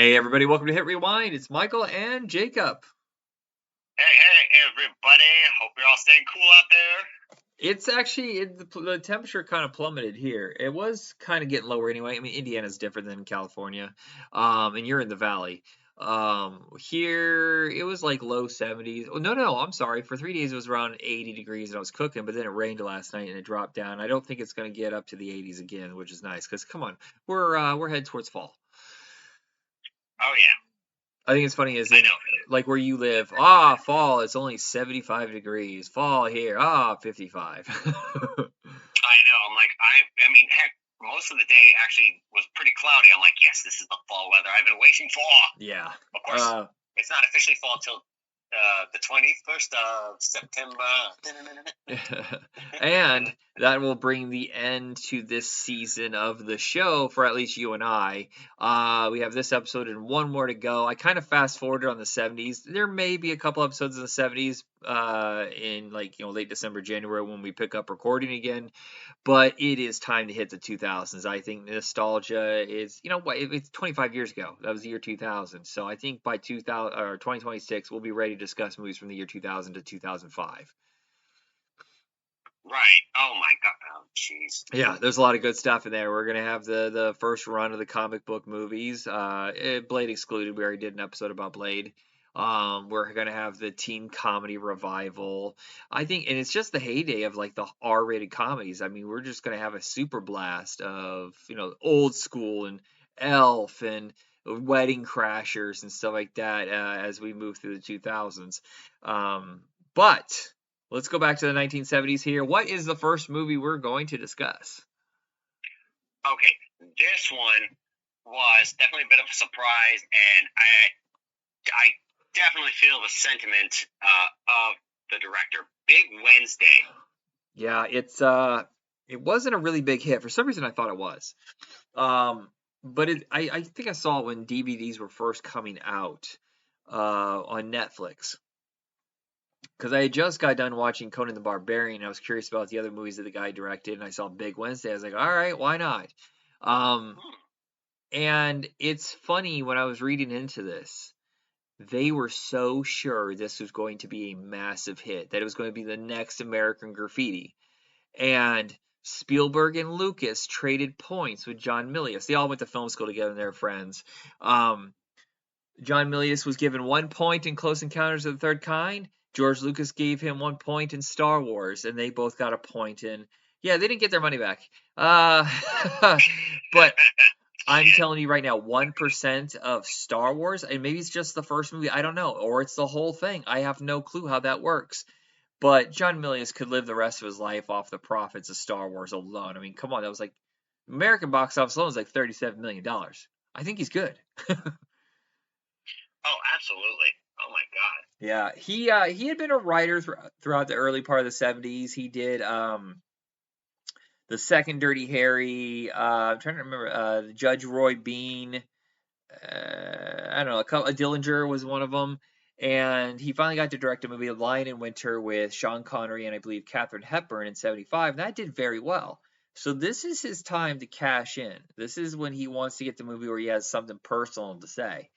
Hey everybody, welcome to Hit Rewind. It's Michael and Jacob. Hey, everybody. Hope you're all staying cool out there. It's actually the temperature kind of plummeted here. It was kind of getting lower anyway. I mean, Indiana's different than California, and you're in the valley. Here it was like low 70s. Oh, no, I'm sorry. For 3 days it was around 80 degrees and I was cooking, but then it rained last night and it dropped down. I don't think it's going to get up to the 80s again, which is nice because come on, we're headed towards fall. Oh, yeah. I think it's funny is I in know. like where you live, fall, it's only 75 degrees. Fall here, 55. I know. I mean, heck, most of the day actually was pretty cloudy. I'm like, yes, this is the fall weather I've been waiting for. Yeah. Of course, it's not officially fall until the 21st of September. And that will bring the end to this season of the show for at least you and I. We have this episode and one more to go. I kind of fast forwarded on the 70s. There may be a couple episodes in the 70s in late December, January when we pick up recording again. But it is time to hit the 2000s. I think nostalgia is, it's 25 years ago. That was the year 2000. So I think by 2000 or 2026, we'll be ready to discuss movies from the year 2000 to 2005. Right. Oh, my God. Oh, jeez. Yeah, there's a lot of good stuff in there. We're gonna have the first run of the comic book movies. Blade excluded. We already did an episode about Blade. We're gonna have the teen comedy revival. I think, and it's just the heyday of like the R-rated comedies. I mean, we're just gonna have a super blast of old school and Elf and Wedding Crashers and stuff like that as we move through the 2000s. But let's go back to the 1970s here. What is the first movie we're going to discuss? Okay, this one was definitely a bit of a surprise, and I definitely feel the sentiment of the director. Big Wednesday. Yeah, it wasn't a really big hit. For some reason, I thought it was. But I think I saw it when DVDs were first coming out on Netflix. Because I had just got done watching Conan the Barbarian. I was curious about the other movies that the guy directed, and I saw Big Wednesday. I was like, all right, why not? And it's funny when I was reading into this, they were so sure this was going to be a massive hit, that it was going to be the next American Graffiti. And Spielberg and Lucas traded points with John Milius. They all went to film school together and they're friends. John Milius was given 1 point in Close Encounters of the Third Kind. George Lucas gave him 1 point in Star Wars, and they both got a point in. Yeah, they didn't get their money back. But I'm telling you right now, 1% of Star Wars, and maybe it's just the first movie, I don't know, or it's the whole thing. I have no clue how that works. But John Milius could live the rest of his life off the profits of Star Wars alone. I mean, come on, that was like American box office alone was like $37 million. I think he's good. Oh, absolutely. Oh my God. Yeah, he had been a writer throughout the early part of the 70s. He did the second Dirty Harry. I'm trying to remember Judge Roy Bean. I don't know, a Dillinger was one of them. And he finally got to direct a movie, Lion in Winter, with Sean Connery and I believe Katharine Hepburn in '75, and that did very well. So this is his time to cash in. This is when he wants to get the movie where he has something personal to say.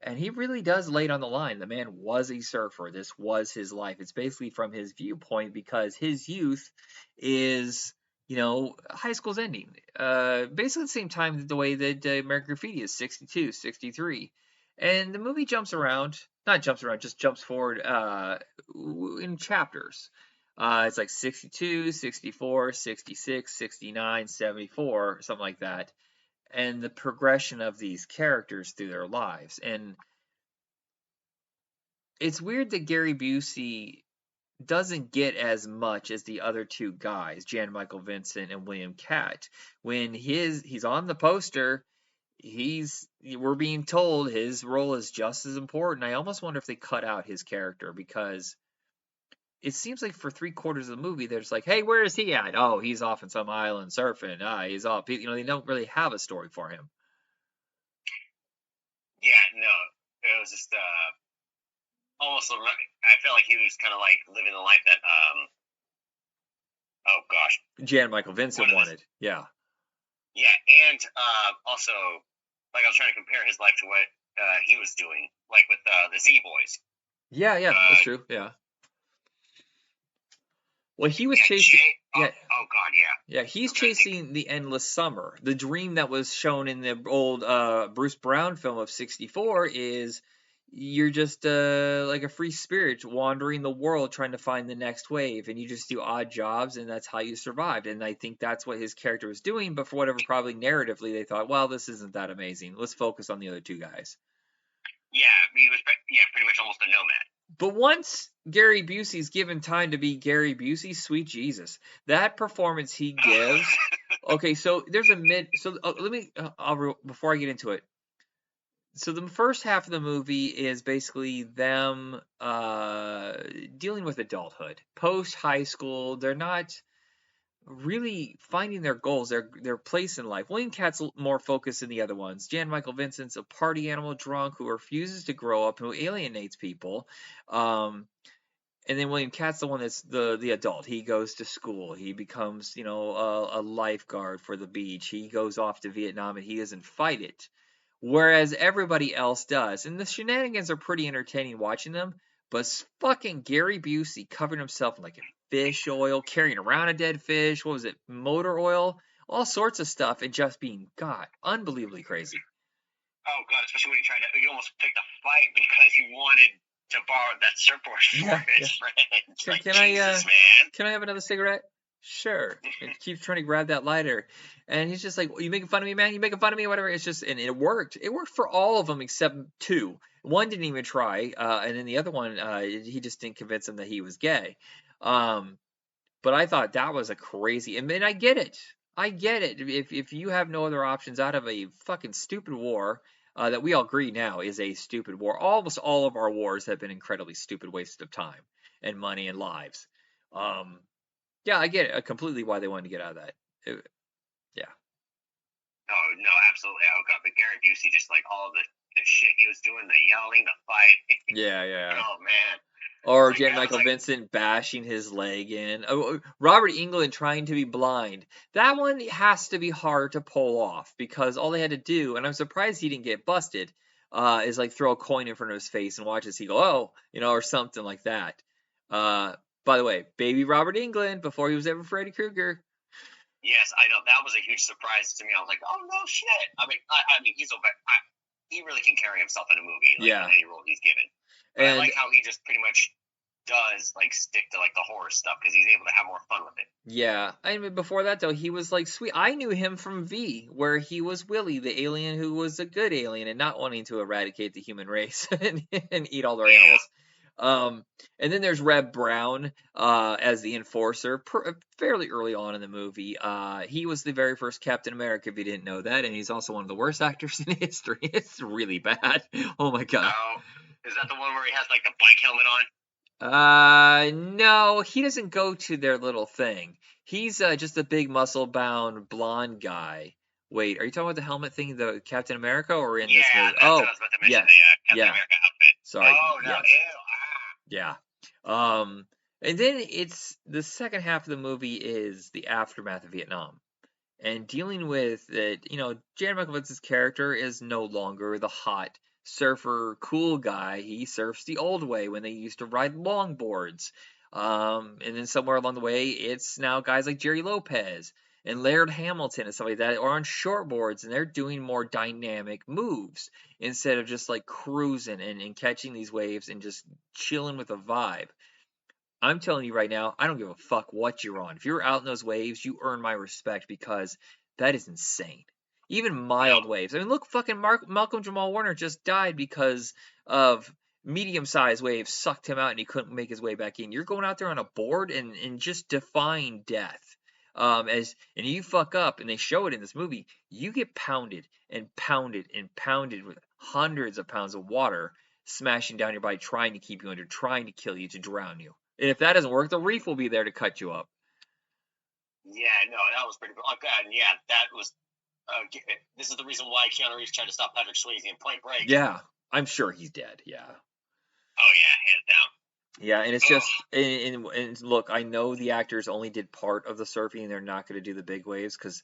And he really does lay it on the line. The man was a surfer. This was his life. It's basically from his viewpoint because his youth is, high school's ending. Basically the same time the way that American Graffiti is, 62, 63. And the movie just jumps forward in chapters. It's like 62, 64, 66, 69, 74, something like that. And the progression of these characters through their lives. And it's weird that Gary Busey doesn't get as much as the other two guys, Jan Michael Vincent and William Catt. When he's on the poster, we're being told his role is just as important. I almost wonder if they cut out his character because it seems like for 3/4 of the movie, they're just like, hey, where is he at? Oh, he's off in some island surfing. He's off. They don't really have a story for him. Yeah, no, it was just almost. I felt like he was kind of like living the life that oh gosh, Jan Michael Vincent wanted. Yeah. Yeah, and also like I was trying to compare his life to what he was doing, like with the Z Boys. Yeah, that's true. Yeah. Well, he was chasing. Yeah. Oh God, yeah. Yeah, he's chasing the endless summer. The dream that was shown in the old Bruce Brown film of '64 is you're just like a free spirit wandering the world trying to find the next wave, and you just do odd jobs, and that's how you survived. And I think that's what his character was doing. But for whatever, probably narratively, they thought, well, this isn't that amazing. Let's focus on the other two guys. Yeah, he was pretty much almost a nomad. But once Gary Busey's given time to be Gary Busey, sweet Jesus, that performance he gives. Okay, so there's a mid. So let me. Before I get into it. So the first half of the movie is basically them dealing with adulthood, post high school. They're not really finding their goals, their place in life. William Katt's more focused than the other ones. Jan Michael Vincent's a party animal drunk who refuses to grow up, who alienates people. And then William Katt's the one that's the adult. He goes to school. He becomes, a lifeguard for the beach. He goes off to Vietnam and he doesn't fight it. Whereas everybody else does. And the shenanigans are pretty entertaining watching them. But fucking Gary Busey covered himself in like fish oil, carrying around a dead fish. What was it? Motor oil? All sorts of stuff. And just being, God, unbelievably crazy. Oh, God. Especially when he almost picked a fight because he wanted to borrow that surfboard for his friends. Can I have another cigarette? Sure. And keeps trying to grab that lighter. And he's just like, you making fun of me, man? You making fun of me? Whatever. It's just, and it worked. It worked for all of them except two. One didn't even try. And then the other one, he just didn't convince him that he was gay. But I thought that was a crazy, and I get it. I get it. If you have no other options out of a fucking stupid war, that we all agree now is a stupid war. Almost all of our wars have been incredibly stupid wastes of time and money and lives. Yeah, I get it completely why they wanted to get out of that. Yeah. Oh, no, absolutely. Oh, God. But Gary Busey, just like all the shit he was doing, the yelling, the fight. Yeah. Oh, man. Or Jan Michael Vincent bashing his leg in. Robert Englund trying to be blind. That one has to be hard to pull off because all they had to do, and I'm surprised he didn't get busted, is like throw a coin in front of his face and watch as he go, or something like that. By the way, baby Robert Englund before he was ever Freddy Krueger. Yes, I know. That was a huge surprise to me. I was like, oh, no shit. I mean, he really can carry himself in a movie, in any role he's given. But I like how he just pretty much does stick to the horror stuff because he's able to have more fun with it. Yeah, I mean, before that though, he was sweet. I knew him from V, where he was Willie, the alien who was a good alien and not wanting to eradicate the human race and eat all their animals. And then there's Reb Brown as the enforcer, fairly early on in the movie. He was the very first Captain America, if you didn't know that, and he's also one of the worst actors in history. It's really bad. Oh my God. Oh, is that the one where he has the bike helmet on? No, he doesn't go to their little thing. He's just a big muscle-bound blonde guy. Wait, are you talking about the helmet thing, the Captain America, or in this movie? That's what I was about to mention, the Captain America outfit. Sorry. Oh, no, ew. Yeah. And then it's the second half of the movie is the aftermath of Vietnam. And dealing with it, Jan Michael Vincent's character is no longer the hot surfer cool guy. He surfs the old way when they used to ride longboards. And then somewhere along the way, it's now guys like Jerry Lopez and Laird Hamilton and stuff like that are on shortboards, and they're doing more dynamic moves instead of just cruising and catching these waves and just chilling with a vibe. I'm telling you right now, I don't give a fuck what you're on. If you're out in those waves, you earn my respect because that is insane. Even mild waves. I mean, look, fucking Malcolm Jamal Warner just died because of medium-sized waves sucked him out and he couldn't make his way back in. You're going out there on a board and just defying death. And you fuck up, and they show it in this movie, you get pounded and pounded and pounded with hundreds of pounds of water smashing down your body, trying to keep you under, trying to kill you, to drown you. And if that doesn't work, the reef will be there to cut you up. Yeah, no, that was pretty good. And yeah, that was. This is the reason why Keanu Reeves tried to stop Patrick Swayze in Point Break. Yeah, I'm sure he's dead. Yeah. Oh yeah, hands down. Yeah, and it's just, and look, I know the actors only did part of the surfing, and they're not going to do the big waves because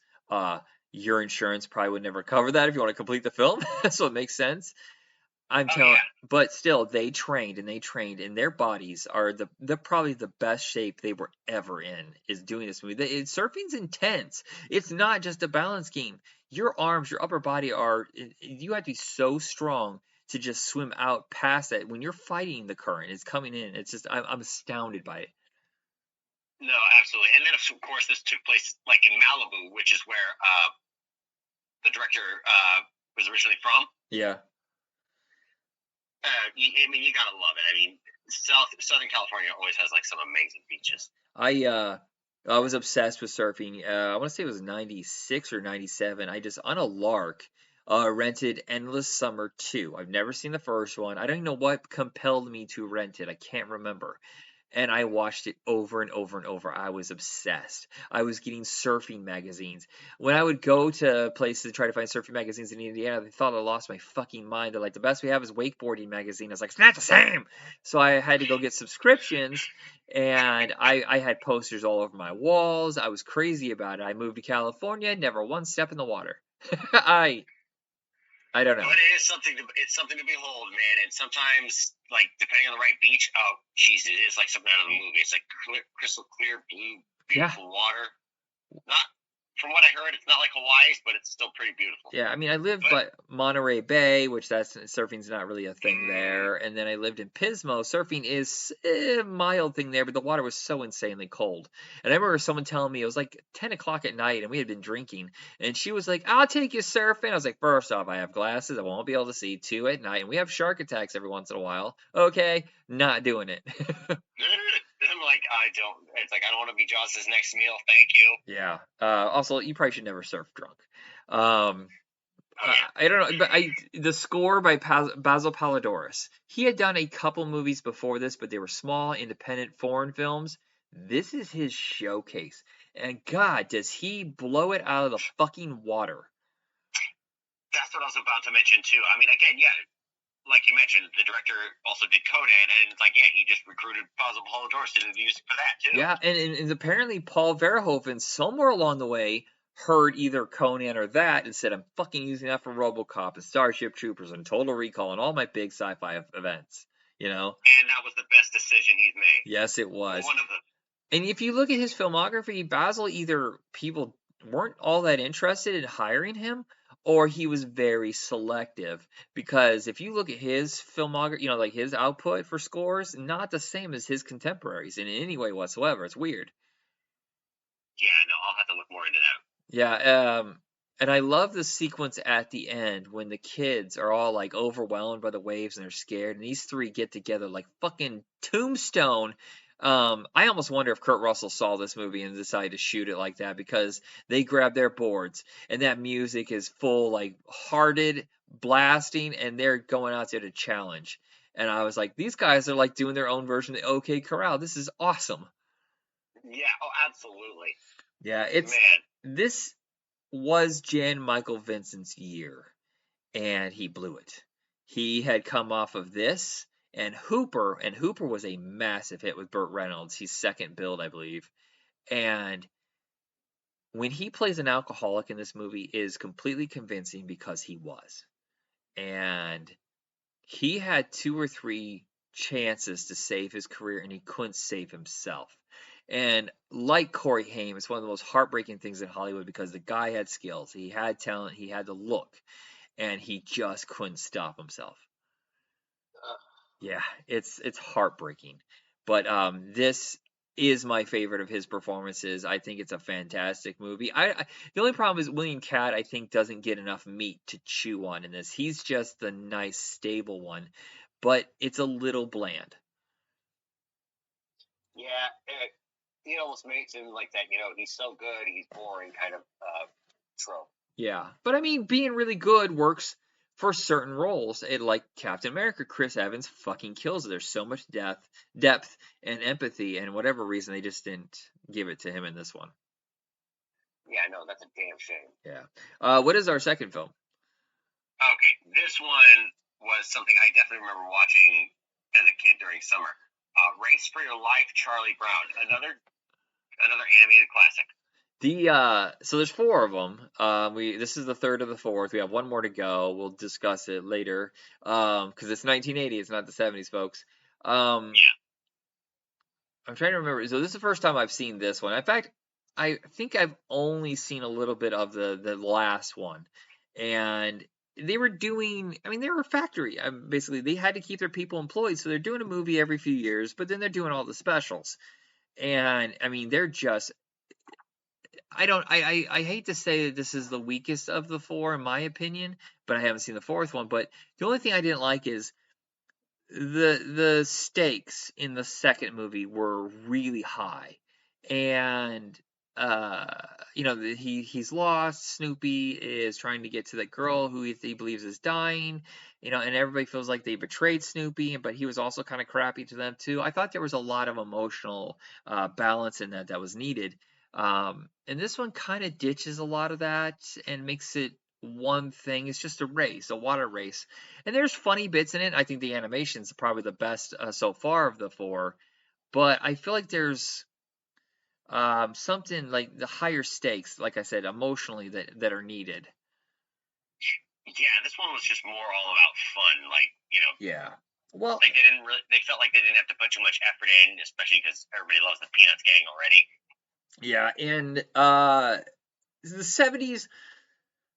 your insurance probably would never cover that if you want to complete the film. So it makes sense. I'm Oh telling, yeah. but still, they trained and their bodies are the probably the best shape they were ever in is doing this movie. Surfing's intense. It's not just a balance game. Your arms, your upper body you have to be so strong to just swim out past that. When you're fighting the current, it's coming in. It's just, I'm astounded by it. No, absolutely. And then of course this took place like in Malibu, which is where the director was originally from. Yeah. I mean, you gotta love it. I mean, Southern California always has like some amazing beaches. I was obsessed with surfing. I want to say it was 96 or 97. I just on a lark rented Endless Summer 2. I've never seen the first one. I don't even know what compelled me to rent it. I can't remember. And I watched it over and over and over. I was obsessed. I was getting surfing magazines. When I would go to places to try to find surfing magazines in Indiana, they thought I lost my fucking mind. They're like, the best we have is wakeboarding magazine. I was like, it's not the same. So I had to go get subscriptions, and I had posters all over my walls. I was crazy about it. I moved to California, never one step in the water. I don't know. But it's something to behold, man. And sometimes, like depending on the right beach, oh jeez, it is like something out of the movie. It's like crystal clear, blue, beautiful water. Not from what I heard, it's not like Hawaii's, but it's still pretty beautiful. Yeah, I mean, I lived by Monterey Bay, which surfing's not really a thing there, and then I lived in Pismo. Surfing is a mild thing there, but the water was so insanely cold. And I remember someone telling me it was like 10 o'clock at night, and we had been drinking, and she was like, "I'll take you surfing." I was like, first off, I have glasses, I won't be able to see. Two, at night, and we have shark attacks every once in a while. Okay, not doing it. I'm like, I don't. It's like I don't want to be Joss's next meal. Thank you. Yeah. Also, you probably should never surf drunk. I don't know, but the score by Basil Palladores. He had done a couple movies before this, but they were small, independent foreign films. This is his showcase, and God, does he blow it out of the fucking water? That's what I was about to mention too. I mean, again, yeah, like you mentioned, the director also did Conan, and it's like, yeah, he just recruited Basil Palladores to do the music for that too. Yeah, and apparently Paul Verhoeven somewhere along the way heard either Conan or that and said, I'm fucking using that for RoboCop and Starship Troopers and Total Recall and all my big sci-fi events, you know? And that was the best decision he's made. Yes, it was. One of them. And if you look at his filmography, Basil, either people weren't all that interested in hiring him, or he was very selective. Because if you look at his filmography, like his output for scores, not the same as his contemporaries in any way whatsoever. It's weird. Yeah, no, I'll have to look more into that. Yeah, and I love the sequence at the end when the kids are all like overwhelmed by the waves and they're scared, and these three get together like fucking Tombstone. I almost wonder if Kurt Russell saw this movie and decided to shoot it like that because they grab their boards and that music is full like hearted blasting and they're going out there to challenge. And I was like, these guys are like doing their own version of the OK Corral. This is awesome. Yeah, oh, absolutely. Yeah, this was Jan Michael Vincent's year, and he blew it. He had come off of this and Hooper was a massive hit with Burt Reynolds. He's second billed, I believe. And when he plays an alcoholic in this movie is completely convincing because he was. And he had 2 or 3 chances to save his career and he couldn't save himself. And like Corey Haim, it's one of the most heartbreaking things in Hollywood because the guy had skills, he had talent, he had the look, and he just couldn't stop himself. Yeah, it's heartbreaking. But this is my favorite of his performances. I think it's a fantastic movie. The only problem is William Katt, I think, doesn't get enough meat to chew on in this. He's just the nice, stable one, but it's a little bland. Yeah, he almost makes him like that. He's so good, he's boring kind of trope. Yeah, but I mean, being really good works for certain roles. Like Captain America, Chris Evans fucking kills it. There's so much depth, and empathy, and whatever reason they just didn't give it to him in this one. Yeah, no, that's a damn shame. Yeah. What is our second film? Okay, this one was something I definitely remember watching as a kid during summer. Race for Your Life, Charlie Brown. Another animated classic. So there's four of them. This is the third of the fourth. We have one more to go. We'll discuss it later. Because it's 1980. It's not the 70s, folks. Um, I'm trying to remember. So this is the first time I've seen this one. In fact, I think I've only seen a little bit of the last one, and they were doing. I mean, they were a factory. Basically, they had to keep their people employed, so they're doing a movie every few years, but then they're doing all the specials. And I mean, they're just. I don't. I hate to say that this is the weakest of the four, in my opinion, but I haven't seen the fourth one. But the only thing I didn't like is the stakes in the second movie were really high, and uh he's lost. Snoopy is trying to get to that girl who he believes is dying, and everybody feels like they betrayed Snoopy, but he was also kind of crappy to them too. I thought there was a lot of emotional balance in that was needed, and this one kind of ditches a lot of that and makes it one thing. It's just a race, a water race, and there's funny bits in it. I think the animation's probably the best so far of the four, but I feel like there's something like the higher stakes, like I said, emotionally that are needed. Yeah, this one was just more all about fun. Like, Yeah. Well, like they felt like they didn't have to put too much effort in, especially because everybody loves the Peanuts gang already. Yeah, and the 70s,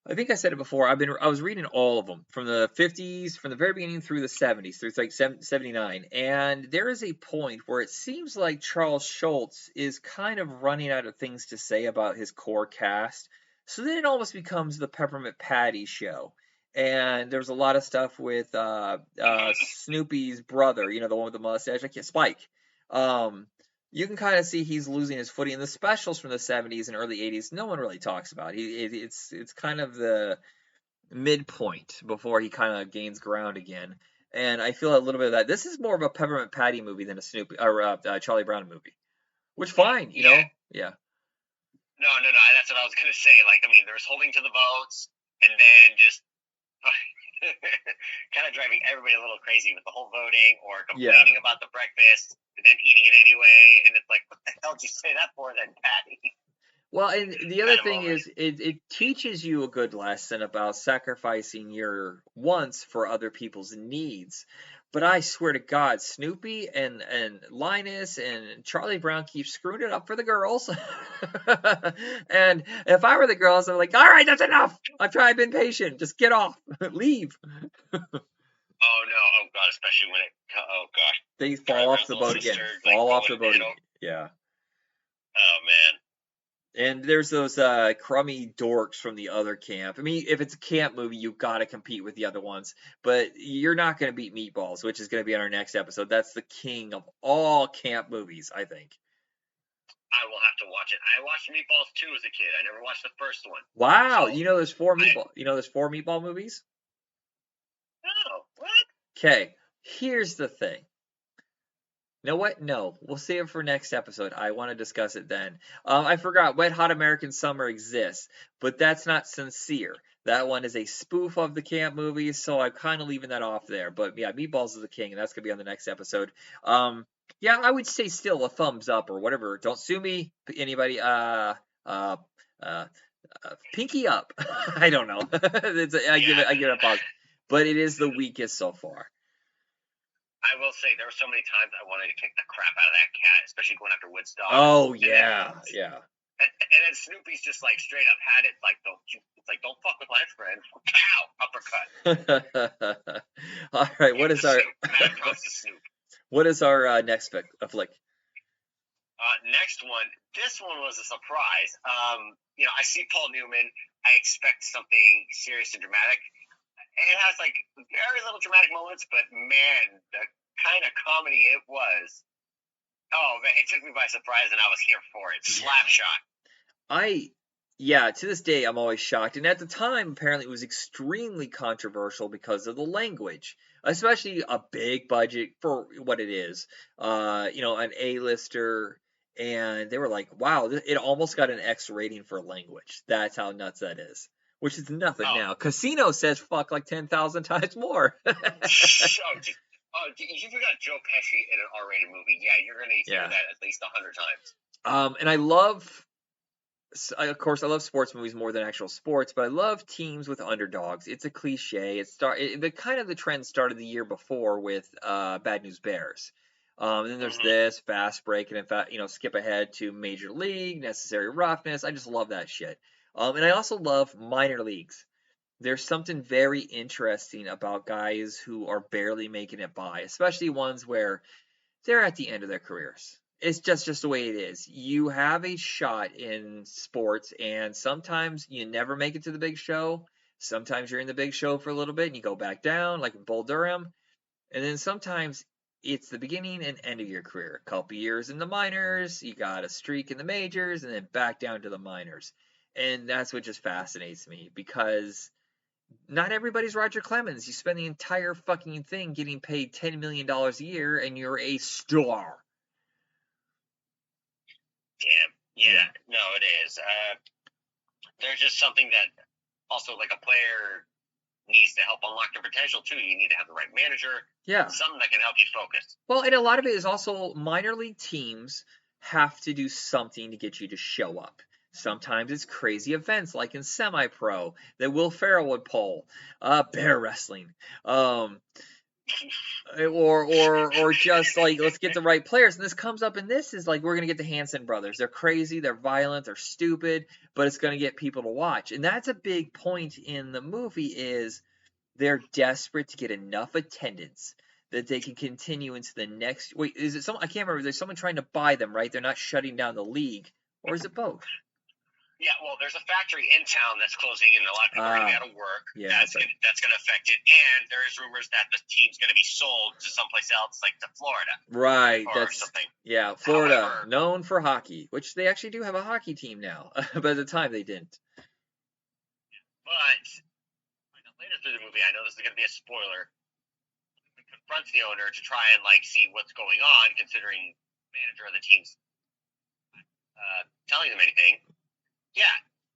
I think I said it before. I was reading all of them from the 50s, from the very beginning through the 70s, through like 79. And there is a point where it seems like Charles Schultz is kind of running out of things to say about his core cast. So then it almost becomes the Peppermint Patty show. And there's a lot of stuff with Snoopy's brother, the one with the mustache, Spike. You can kind of see he's losing his footing. In the specials from the 70s and early 80s, no one really talks about. It's kind of the midpoint before he kind of gains ground again. And I feel a little bit of that. This is more of a Peppermint Patty movie than a Snoopy or Charlie Brown movie, which fine, yeah. No. That's what I was gonna say. Like, I mean, there's holding to the votes, and then just kind of driving everybody a little crazy with the whole voting or complaining about the breakfast and then eating it anyway. And it's like, what the hell did you say that for then, Patty? Well, and the other thing is, it teaches you a good lesson about sacrificing your wants for other people's needs. But I swear to God, Snoopy and Linus and Charlie Brown keep screwing it up for the girls. And if I were the girls, I'm like, all right, that's enough. I've been patient. Just get off, leave. Oh no! Oh god! Especially when oh gosh, they fall off the boat again. Fall off the boat. Yeah. Oh man. And there's those crummy dorks from the other camp. I mean, if it's a camp movie, you've got to compete with the other ones. But you're not going to beat Meatballs, which is going to be on our next episode. That's the king of all camp movies, I think. I will have to watch it. I watched Meatballs 2 as a kid. I never watched the first one. Wow. So, there's four Meatball movies? Oh, what? Okay. Here's the thing. You know what? No, we'll save it for next episode. I want to discuss it then. I forgot Wet Hot American Summer exists, but that's not sincere. That one is a spoof of the camp movies, so I'm kind of leaving that off there. But yeah, Meatballs is the king, and that's gonna be on the next episode. Yeah, I would say still a thumbs up or whatever. Don't sue me, anybody. Pinky up. I don't know. I give it a pause, but it is the weakest so far. I will say there were so many times I wanted to kick the crap out of that cat, especially going after Woodstock. Oh yeah, yeah. And then Snoopy's just like straight up had it like don't fuck with my friend. Pow, uppercut. All right, what is our next flick? Next one. This one was a surprise. I see Paul Newman. I expect something serious and dramatic. It has like very little dramatic moments, but man, the kind of comedy it was. Oh man, it took me by surprise, and I was here for it. Slapshot. To this day, I'm always shocked. And at the time, apparently, it was extremely controversial because of the language, especially a big budget for what it is. An A-lister, and they were like, "Wow, it almost got an X rating for language." That's how nuts that is. Which is nothing now. Casino says fuck like 10,000 times more. You forgot Joe Pesci in an R-rated movie. Yeah, you're going to hear that at least 100 times. And I love Of course, I love sports movies more than actual sports, but I love teams with underdogs. It's a cliche. The trend started the year before with Bad News Bears. And then there's Hmm. this fast break, and in fact, skip ahead to Major League, Necessary Roughness. I just love that shit. And I also love minor leagues. There's something very interesting about guys who are barely making it by, especially ones where they're at the end of their careers. It's just the way it is. You have a shot in sports, and sometimes you never make it to the big show. Sometimes you're in the big show for a little bit and you go back down, like in Bull Durham. And then sometimes it's the beginning and end of your career. A couple years in the minors, you got a streak in the majors, and then back down to the minors. And that's what just fascinates me because not everybody's Roger Clemens. You spend the entire fucking thing getting paid $10 million a year, and you're a star. Damn. Yeah. Yeah. No, it is. There's just something that also like a player needs to help unlock their potential too. You need to have the right manager. Yeah. Something that can help you focus. Well, and a lot of it is also minor league teams have to do something to get you to show up. Sometimes it's crazy events like in semi-pro that Will Ferrell would pull, bear wrestling, or just like let's get the right players. And this comes up in this is like we're gonna get the Hanson brothers. They're crazy, they're violent, they're stupid, but it's gonna get people to watch. And that's a big point in the movie is they're desperate to get enough attendance that they can continue into the next. Wait, is it someone? I can't remember. There's someone trying to buy them, right? They're not shutting down the league, or is it both? Yeah, well, there's a factory in town that's closing, and a lot of people are going to be out of work. Yeah, that's right. going to affect it. And there's rumors that the team's going to be sold to someplace else, like to Florida. Right. Or something. Yeah, Florida, However, known for hockey, which they actually do have a hockey team now. But at the time, they didn't. But later through the movie, I know this is going to be a spoiler. He confronts the owner to try and like see what's going on, considering the manager of the team's telling them anything. Yeah,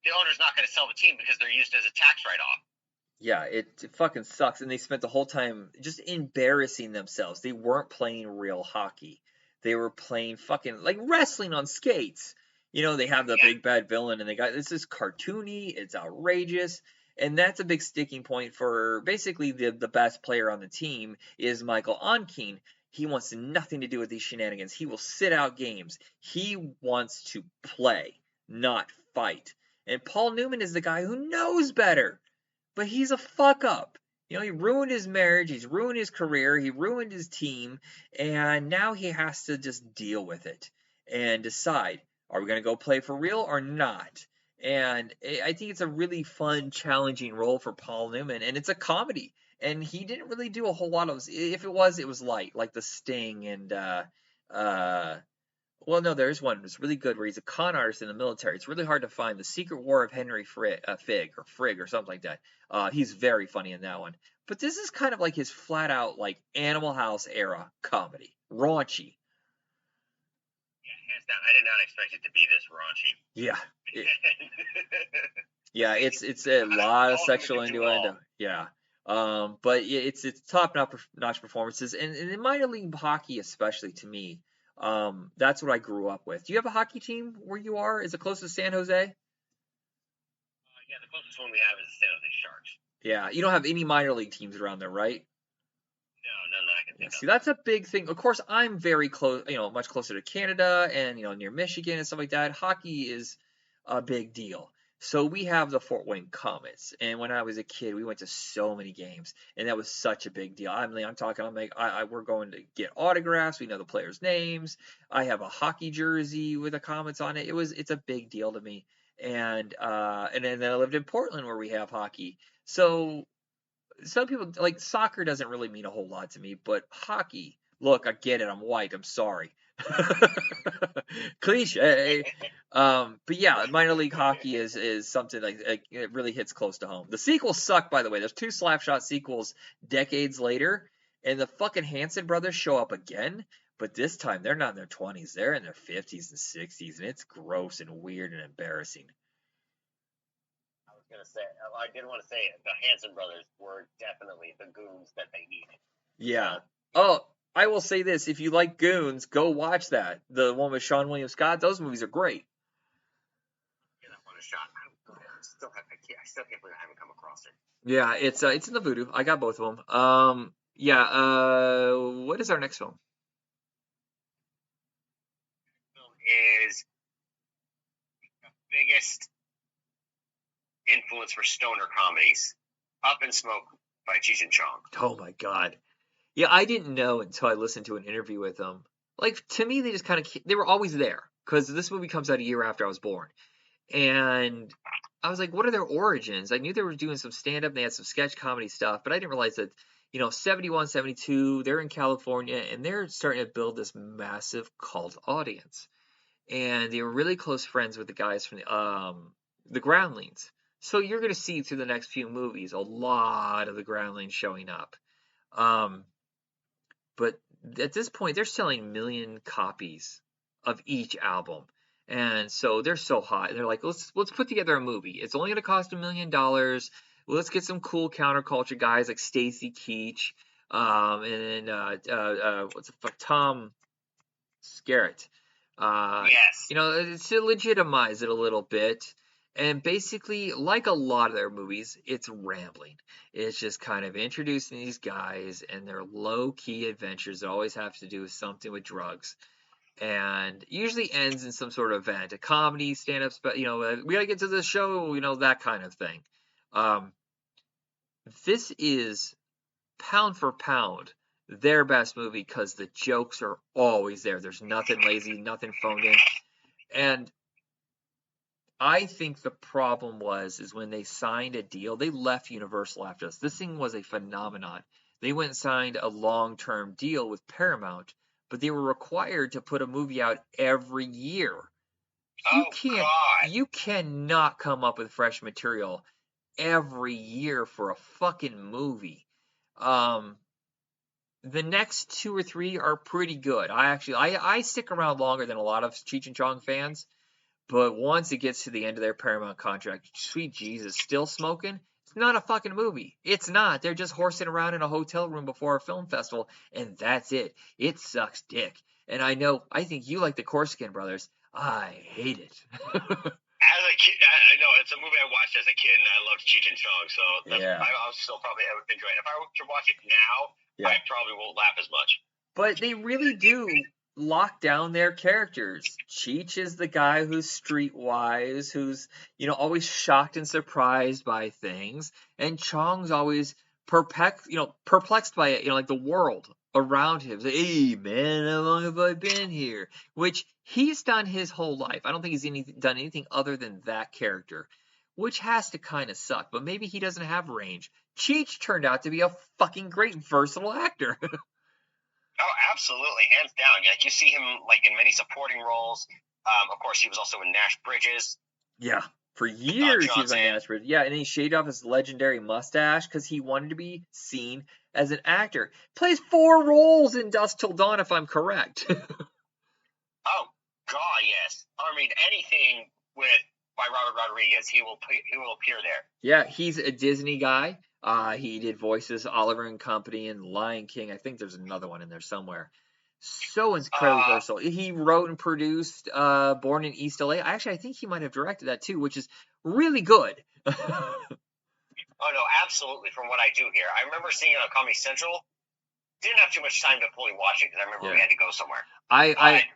the owner's not going to sell the team because they're used as a tax write-off. Yeah, it fucking sucks. And they spent the whole time just embarrassing themselves. They weren't playing real hockey. They were playing fucking like wrestling on skates. They have the big bad villain and this is cartoony, it's outrageous. And that's a big sticking point for basically the best player on the team is Michael Onkine. He wants nothing to do with these shenanigans. He will sit out games. He wants to play, not fight. And Paul Newman is the guy who knows better. But he's a fuck up. He ruined his marriage, he's ruined his career, he ruined his team, and now he has to just deal with it and decide, are we going to go play for real or not? And I think it's a really fun, challenging role for Paul Newman, and it's a comedy. And he didn't really do a whole lot of, if it was light, like The Sting and, well, no, there's one that's really good where he's a con artist in the military. It's really hard to find. The Secret War of Henry Frigg or something like that. He's very funny in that one. But this is kind of like his flat out like Animal House era comedy, raunchy. Yeah, hands down. I did not expect it to be this raunchy. Yeah. Yeah, it's a lot of sexual innuendo. Yeah. But it's top notch performances, and in minor league hockey, especially to me. That's what I grew up with. Do you have a hockey team where you are? Is it close to San Jose? Yeah, the closest one we have is the San Jose Sharks. Yeah, you don't have any minor league teams around there, right? No, none that I can think of. See, that's a big thing. Of course, I'm very close, much closer to Canada and, near Michigan and stuff like that. Hockey is a big deal. So we have the Fort Wayne Comets, and when I was a kid, we went to so many games, and that was such a big deal. I'm talking. We're going to get autographs. We know the players' names. I have a hockey jersey with the Comets on it. It's a big deal to me, and then I lived in Portland where we have hockey. So some people like soccer doesn't really mean a whole lot to me, but hockey. Look, I get it. I'm white. I'm sorry. Cliche. But yeah, minor league hockey is something like it really hits close to home. The sequels suck, by the way. There's 2 Slapshot sequels decades later, and the fucking Hanson brothers show up again, but this time they're not in their 20s. They're in their 50s and 60s, and it's gross and weird and embarrassing. I did want to say the Hanson brothers were definitely the goons that they needed. Yeah. I will say this: if you like Goons, go watch that. The one with Sean William Scott. Those movies are great. Yeah, a shot. I still can't believe I haven't come across it. Yeah, it's in the Voodoo. I got both of them. What is our next film? Is the biggest influence for stoner comedies, Up in Smoke by Cheech and Chong. Oh my God. Yeah, I didn't know until I listened to an interview with them. Like, to me, they just kind of, they were always there because this movie comes out a year after I was born. And I was like, what are their origins? I knew they were doing some stand-up, they had some sketch comedy stuff, but I didn't realize that, 71, 72, they're in California, and they're starting to build this massive cult audience. And they were really close friends with the guys from the Groundlings. So you're going to see through the next few movies a lot of the Groundlings showing up. But at this point, they're selling million copies of each album. And so they're so hot. They're like, let's put together a movie. It's only going to cost $1 million. Let's get some cool counterculture guys like Stacy Keach, and then what's the fuck, Tom Skerritt. Yes. It's to legitimize it a little bit. And basically, like a lot of their movies, it's rambling. It's just kind of introducing these guys and their low-key adventures that always have to do with something with drugs. And usually ends in some sort of event, a comedy, stand-up, we gotta get to the show, that kind of thing. This is, pound for pound, their best movie because the jokes are always there. There's nothing lazy, nothing phoned in. And I think the problem is when they signed a deal, they left Universal after this. This thing was a phenomenon. They went and signed a long-term deal with Paramount, but they were required to put a movie out every year. You cannot come up with fresh material every year for a fucking movie. The next 2 or 3 are pretty good. I stick around longer than a lot of Cheech and Chong fans. But once it gets to the end of their Paramount contract, sweet Jesus, Still Smoking? It's not a fucking movie. It's not. They're just horsing around in a hotel room before a film festival, and that's it. It sucks dick. And I think you like the Corsican Brothers. I hate it. As a kid, I know it's a movie I watched as a kid, and I loved Cheech and Chong, so I'll still probably enjoy it. If I were to watch it now, I probably won't laugh as much. But they really do lock down their characters. Cheech is the guy who's streetwise, who's, always shocked and surprised by things. And Chong's always perplexed by it, like the world around him. Like, hey, man, how long have I been here? Which he's done his whole life. I don't think he's done anything other than that character, which has to kind of suck. But maybe he doesn't have range. Cheech turned out to be a fucking great versatile actor. Oh, absolutely, hands down. Like you see him in many supporting roles. Of course, he was also in Nash Bridges. Yeah, for years he was on Nash Bridges. Yeah, and he shaved off his legendary mustache because he wanted to be seen as an actor. Plays 4 roles in Dusk Till Dawn, if I'm correct. Oh God, yes. I mean, anything by Robert Rodriguez, he will appear there. Yeah, he's a Disney guy. He did voices Oliver and Company and Lion King. I think there's another one in there somewhere. So incredibly versatile. He wrote and produced Born in East LA. I think he might have directed that too, which is really good. Oh no, absolutely. From what I do here, I remember seeing it on Comedy Central. Didn't have too much time to fully watch it because I remember we had to go somewhere.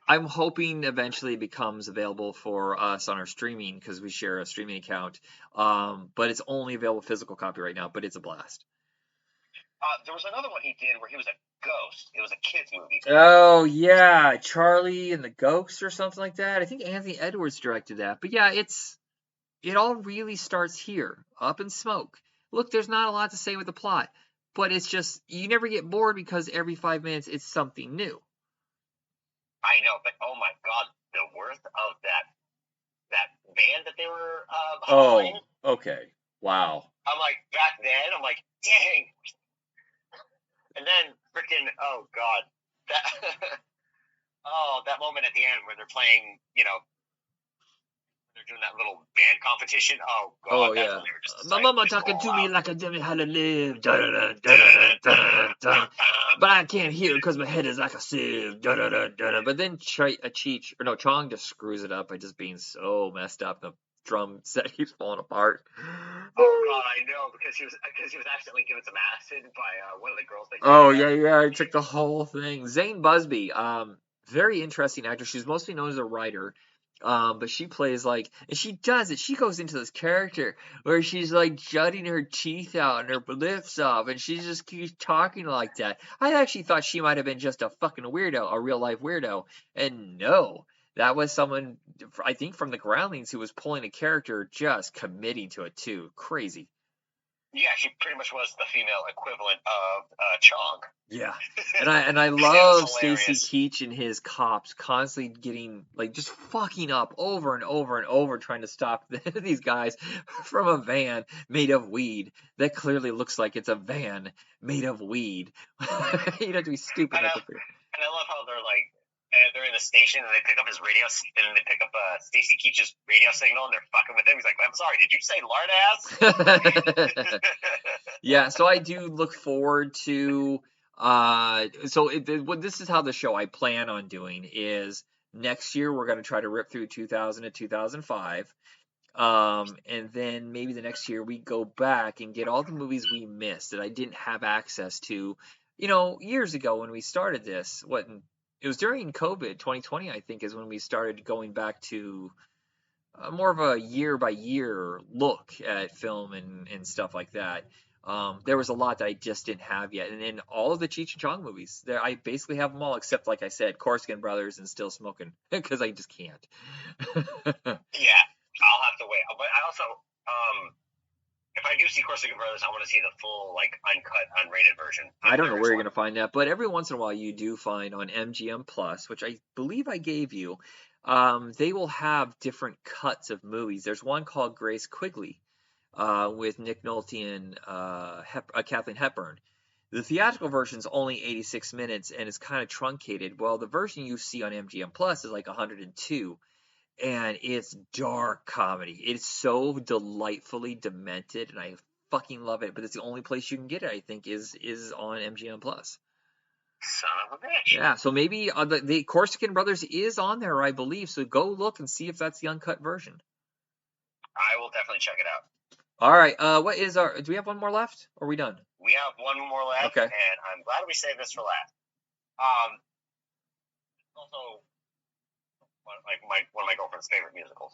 I'm hoping eventually it becomes available for us on our streaming because we share a streaming account. But it's only available physical copy right now. But it's a blast. There was another one he did where he was a ghost. It was a kids movie. Oh yeah, Charlie and the Ghost or something like that. I think Anthony Edwards directed that. But yeah, it all really starts here, Up in Smoke. Look, there's not a lot to say with the plot. But it's just, you never get bored because every 5 minutes it's something new. I know, but oh my God, the worth of that band that they were hauling. Oh, okay. Wow. I'm like, back then, I'm like, dang. And then freaking, oh God, that moment at the end where they're playing, they're doing that little band competition. Oh God. Oh yeah. My mama talking to me like I didn't know how to live. But I can't hear because my head is like a sieve. But then Chong just screws it up by just being so messed up. The drum set keeps falling apart. Oh God, I know, because he was accidentally given some acid by one of the girls. Oh yeah, he took the whole thing. Zane Busby, very interesting actor. She's mostly known as a writer, but she plays like, and she does it. She goes into this character where she's like jutting her teeth out and her lips up, and she just keeps talking like that. I actually thought she might have been just a fucking weirdo, a real life weirdo, and no. That was someone, I think, from the Groundlings who was pulling a character, just committing to it too. Crazy. Yeah, she pretty much was the female equivalent of Chong. Yeah, and I love Stacy Keach and his cops constantly getting like just fucking up over and over and over, trying to stop these guys from a van made of weed that clearly looks like it's a van made of weed. You'd have to be stupid. And I love how they're in the station and they pick up his radio and they pick up Stacy Keach's radio signal and they're fucking with him. He's like, "I'm sorry, did you say lard ass?" Yeah, so I do look forward to. This is how the show I plan on doing is next year we're going to try to rip through 2000 to 2005. And then maybe the next year we go back and get all the movies we missed that I didn't have access to, years ago when we started this. It was during COVID, 2020, I think, is when we started going back to more of a year by year look at film and stuff like that. There was a lot that I just didn't have yet. And then all of the Cheech and Chong movies, I basically have them all except, like I said, Corsican Brothers and Still Smoking, because I just can't. Yeah, I'll have to wait. But I also, if I do see Corsican Brothers, I want to see the full, uncut, unrated version. I don't know where you're going to find that, but every once in a while you do find on MGM Plus, which I believe I gave you, they will have different cuts of movies. There's one called Grace Quigley, with Nick Nolte and Kathleen Hepburn. The theatrical version is only 86 minutes and is kind of truncated. Well, the version you see on MGM Plus is like 102, and it's dark comedy. It's so delightfully demented, and I fucking love it. But it's the only place you can get it, I think, is on MGM Plus. Son of a bitch. Yeah, so maybe the Corsican Brothers is on there, I believe. So go look and see if that's the uncut version. I will definitely check it out. All right. Do we have one more left? Or are we done? We have one more left, okay. And I'm glad we saved this for last. Also, one of my girlfriend's favorite musicals.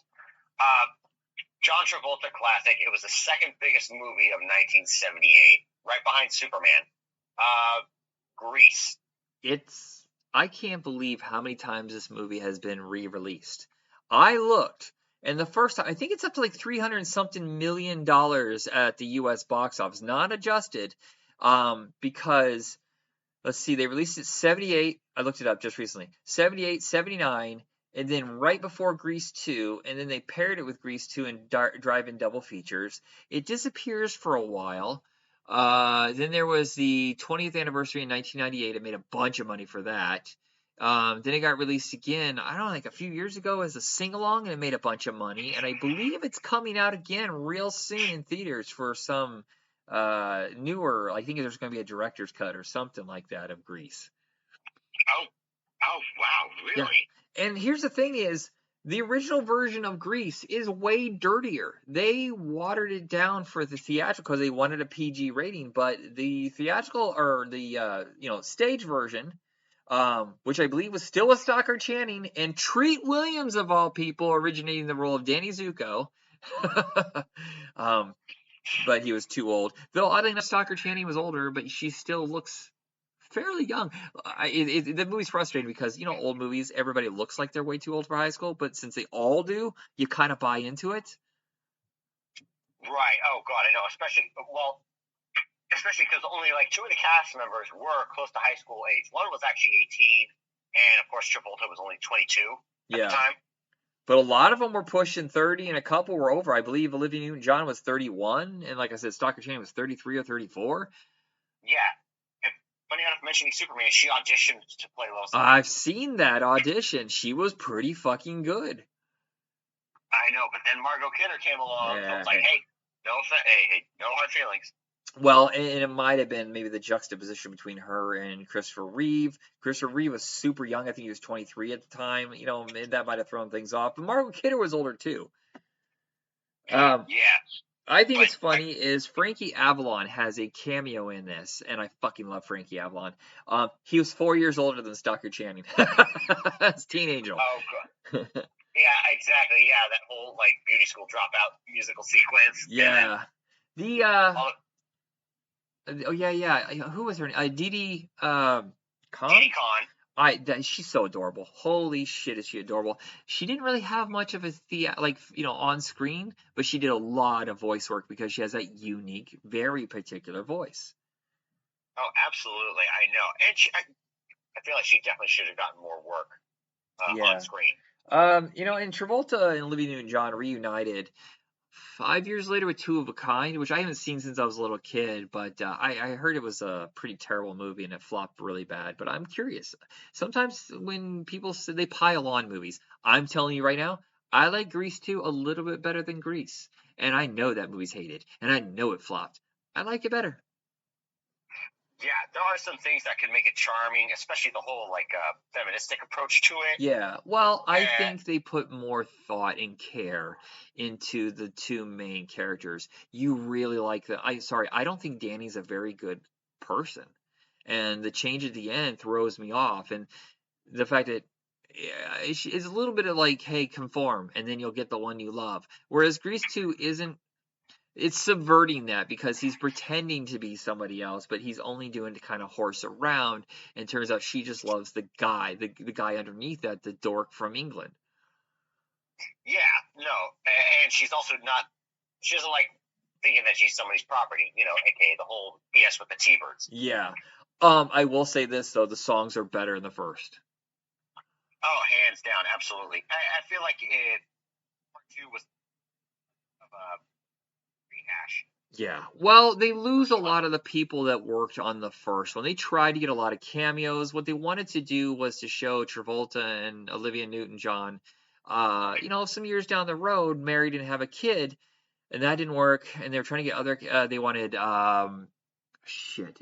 John Travolta classic. It was the second biggest movie of 1978, right behind Superman. Grease. I can't believe how many times this movie has been re-released. I looked, and the first time, I think it's up to like $300-something million at the U.S. box office, not adjusted, because, let's see, they released it 78, I looked it up just recently, 78, 79, and then right before Grease 2, and then they paired it with Grease 2 and drive-in double features. It disappears for a while. Then there was the 20th anniversary in 1998. It made a bunch of money for that. Then it got released again, I don't know, like a few years ago as a sing-along, and it made a bunch of money. And I believe it's coming out again real soon in theaters for some newer, I think there's going to be a director's cut or something like that of Grease. Oh, wow, really? Yeah. And here's the thing is, the original version of Grease is way dirtier. They watered it down for the theatrical because they wanted a PG rating, but the theatrical or the stage version, which I believe was still with Stockard Channing and Treat Williams of all people originating the role of Danny Zuko, but he was too old. Though oddly enough, Stockard Channing was older, but she still looks fairly young. The movie's frustrating because, old movies, everybody looks like they're way too old for high school, but since they all do, you kind of buy into it. Right. Oh, God, I know. Especially because only like two of the cast members were close to high school age. One was actually 18, and of course, Travolta was only 22 at the time. But a lot of them were pushing 30, and a couple were over. I believe Olivia Newton-John was 31, and like I said, Stockard Channing was 33 or 34. Yeah. Funny enough, mentioning Superman, she auditioned to play Lois Lane. I've seen that audition. She was pretty fucking good. I know, but then Margot Kidder came along, so it's like, hey, no hard feelings. Well, and it might have been maybe the juxtaposition between her and Christopher Reeve. Christopher Reeve was super young. I think he was 23 at the time. That might have thrown things off. But Margot Kidder was older, too. Um, Yeah, I think but it's funny is Frankie Avalon has a cameo in this, and I fucking love Frankie Avalon. He was 4 years older than Stockard Channing as Teen Angel. oh, yeah, exactly. Yeah, that whole like beauty school dropout musical sequence. Yeah. The All, oh yeah. Who was her name? Didi Khan? Diddy Khan. She's so adorable. Holy shit, is she adorable? She didn't really have much of a on screen, but she did a lot of voice work because she has that unique, very particular voice. Oh, absolutely. I know, and I feel like she definitely should have gotten more work on screen. And Travolta and Olivia Newton-John reunited 5 years later with Two of a Kind, which I haven't seen since I was a little kid, but I heard it was a pretty terrible movie and it flopped really bad. But I'm curious. Sometimes when people say they pile on movies, I'm telling you right now, I like Grease 2 a little bit better than Grease. And I know that movie's hated, and I know it flopped. I like it better. Yeah, there are some things that can make it charming, especially the whole like feministic approach to it. Yeah, well, I think they put more thought and care into the two main characters. You really like I don't think Danny's a very good person. And the change at the end throws me off. And the fact that it's a little bit of like, hey, conform, and then you'll get the one you love. Whereas Grease 2 isn't it's subverting that because he's pretending to be somebody else, but he's only doing to kind of horse around. And turns out she just loves the guy underneath that, the dork from England. Yeah, no, and she's also not. She doesn't like thinking that she's somebody's property, aka the whole BS with the T-birds. Yeah. I will say this though: the songs are better in the first. Oh, hands down, absolutely. I feel like part 2 was of a rehash. Yeah. Well, they lose a lot of the people that worked on the first one. They tried to get a lot of cameos. What they wanted to do was to show Travolta and Olivia Newton-John, some years down the road, married and have a kid, and that didn't work. And they were trying to get other. They wanted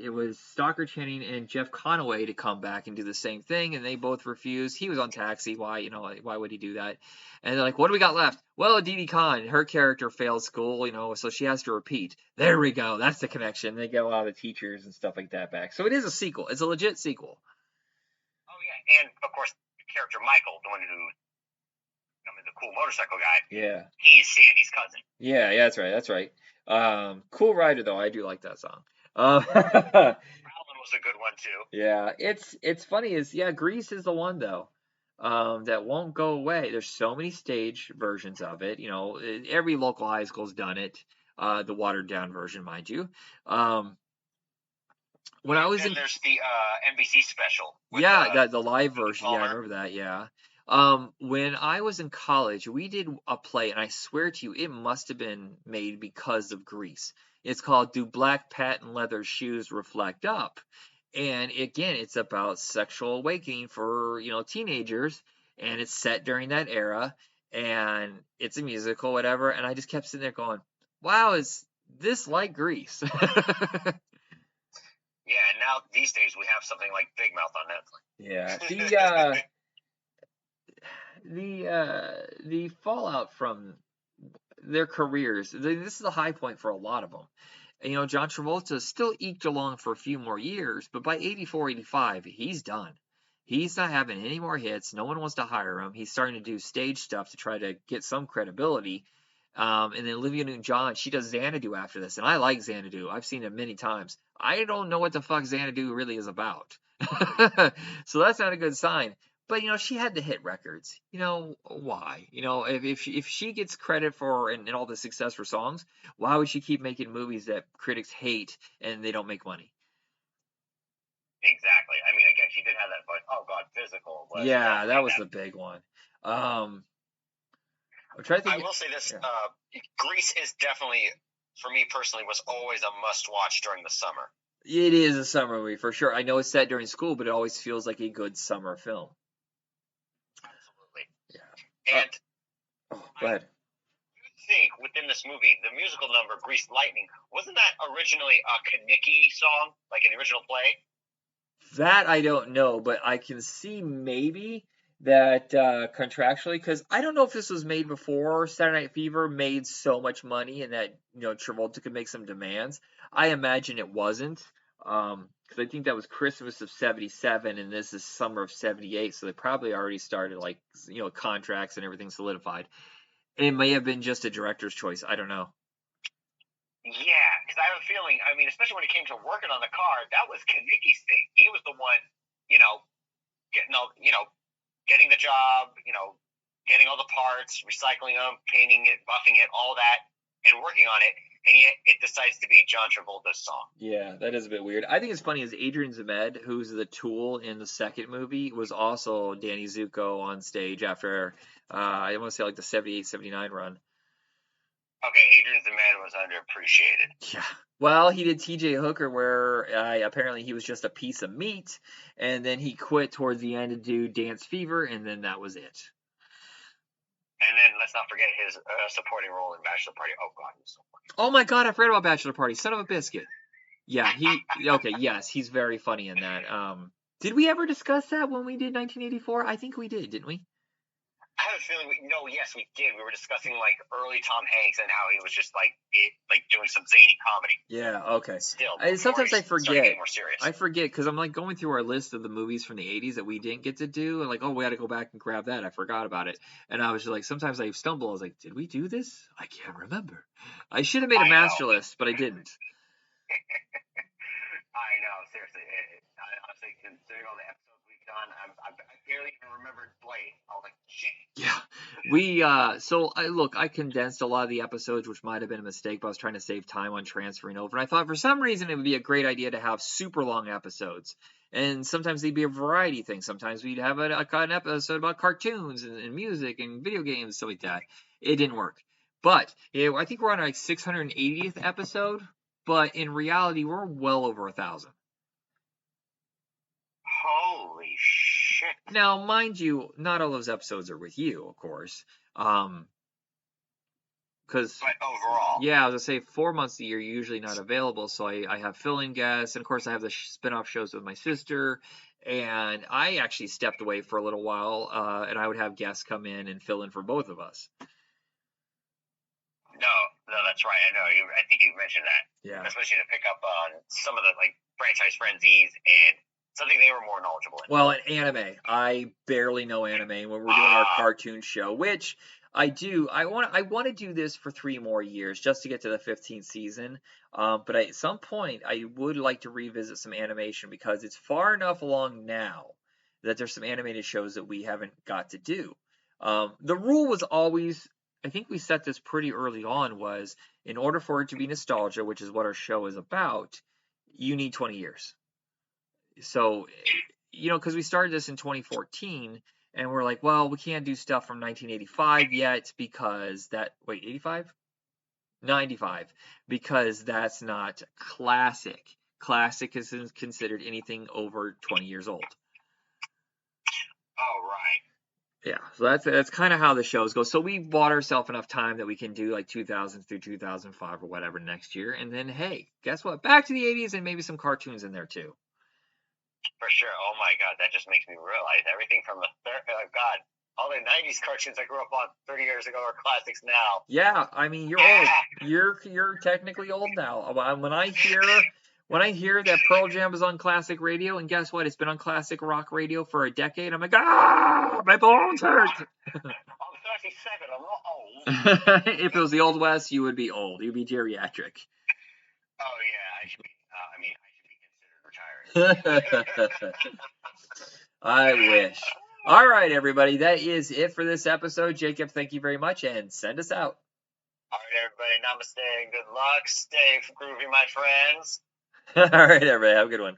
it was Stockard Channing and Jeff Conaway to come back and do the same thing, and they both refused. He was on Taxi. Why, why would he do that? And they're like, what do we got left? Well, Didi Khan, her character failed school, so she has to repeat. There we go. That's the connection. They get a lot of the teachers and stuff like that back. So it is a sequel. It's a legit sequel. Oh, yeah. And, of course, the character Michael, the one who, the cool motorcycle guy. Yeah. He's Sandy's cousin. Yeah, that's right. Cool Rider, though. I do like that song. Prowlin was a good one, too. Yeah. It's funny Grease is the one, though. That won't go away. There's so many stage versions of it. Every local high school's done it. The watered down version, mind you. When I was there's the NBC special. With, the live version. Yeah, I remember that. Yeah. When I was in college, we did a play, and I swear to you, it must have been made because of Grease. It's called "Do Black Patent Leather Shoes Reflect Up?" And again, it's about sexual awakening for, teenagers, and it's set during that era, and it's a musical, whatever. And I just kept sitting there going, wow, is this like Grease? Yeah, and now these days we have something like Big Mouth on Netflix. Yeah. The fallout from their careers, this is a high point for a lot of them. John Travolta still eked along for a few more years, but by 84, 85, he's done. He's not having any more hits. No one wants to hire him. He's starting to do stage stuff to try to get some credibility. And then Olivia Newton-John, she does Xanadu after this, and I like Xanadu. I've seen it many times. I don't know what the fuck Xanadu really is about. So that's not a good sign. But, she had to hit records. Why? If she gets credit for and all the success for songs, why would she keep making movies that critics hate and they don't make money? Exactly. I mean, again, she did have that, but, oh, God, Physical. Yeah, that was the big one. I'm trying to think. I will say this. Yeah. Grease is definitely, for me personally, was always a must-watch during the summer. It is a summer movie, for sure. I know it's set during school, but it always feels like a good summer film. Absolutely. Yeah. And go ahead. I think within this movie, the musical number "Greased Lightning" wasn't that originally a Kenickie song, like an original play? That I don't know, but I can see maybe that contractually, because I don't know if this was made before Saturday Night Fever made so much money and that Travolta could make some demands. I imagine it wasn't, because I think that was Christmas of '77 and this is summer of '78, so they probably already started like contracts and everything solidified. It may have been just a director's choice. I don't know. Yeah, because I have a feeling. I mean, especially when it came to working on the car, that was Kanicki's thing. He was the one, getting the job, getting all the parts, recycling them, painting it, buffing it, all that, and working on it. And yet it decides to be John Travolta's song. Yeah, that is a bit weird. I think it's funny is Adrian Zmed, who's the Tool in the second movie, was also Danny Zuko on stage after, I want to say like the '78, '79 run. Okay, Adrian Zmed was underappreciated. Yeah. Well, he did T.J. Hooker, where apparently he was just a piece of meat, and then he quit towards the end to do Dance Fever, and then that was it. And then let's not forget his supporting role in Bachelor Party. Oh God, he was so funny. Oh my God, I forgot about Bachelor Party. Son of a biscuit. Yeah, okay, yes, he's very funny in that. Did we ever discuss that when we did 1984? I think we did, didn't we? I have a feeling yes, we did. We were discussing like early Tom Hanks and how he was just like doing some zany comedy. Yeah, okay. Still, sometimes I forget. More serious. I forget because I'm like going through our list of the movies from the '80s that we didn't get to do, and like, oh, we had to go back and grab that. I forgot about it, and I was just like, sometimes I stumble. I was like, did we do this? I can't remember. I should have made a master list, but I didn't. I know, seriously. Honestly, considering all the episodes we've done, I barely even remembered Blade. I was like, shit. Yeah, I condensed a lot of the episodes, which might have been a mistake, but I was trying to save time on transferring over. And I thought for some reason it would be a great idea to have super long episodes. And sometimes they'd be a variety thing. Sometimes we'd have an episode about cartoons and music and video games, stuff like that. It didn't work. But I think we're on our 680th episode. But in reality, we're well over 1,000. Holy shit. Now, mind you, not all those episodes are with you, of course. But overall. Yeah, I was going to say 4 months of the year, you're usually not available. So I have fill-in guests. And, of course, I have the spin-off shows with my sister. And I actually stepped away for a little while. And I would have guests come in and fill in for both of us. No, that's right. I know. I think you mentioned that. Yeah. Especially to pick up on some of the franchise frenzies and something they were more knowledgeable in. Well, in anime, I barely know anime when we're doing our cartoon show, which I do. I want to do this for 3 more years just to get to the 15th season. But at some point, I would like to revisit some animation because it's far enough along now that there's some animated shows that we haven't got to do. The rule was always, I think we set this pretty early on, was in order for it to be nostalgia, which is what our show is about, you need 20 years. So, because we started this in 2014, and we're like, well, we can't do stuff from 1985 yet because 85? 95, because that's not classic. Classic is considered anything over 20 years old. Oh, right. Yeah, so that's kind of how the shows go. So we bought ourselves enough time that we can do 2000 through 2005 or whatever next year, and then hey, guess what? Back to the 80s and maybe some cartoons in there too. For sure. Oh my God, that just makes me realize everything from all the '90s cartoons I grew up on 30 years ago are classics now. Yeah, I mean you're old. You're technically old now. When I hear that Pearl Jam is on classic radio, and guess what? It's been on classic rock radio for a decade. I'm like, my bones hurt. I'm 37. I'm not old. If it was the Old West, you would be old. You'd be geriatric. Oh yeah, I should be. I should be considered retired. I wish. All right, everybody. That is it for this episode. Jacob, thank you very much, and send us out. All right, everybody. Namaste and good luck. Stay groovy, my friends. All right, everybody. Have a good one.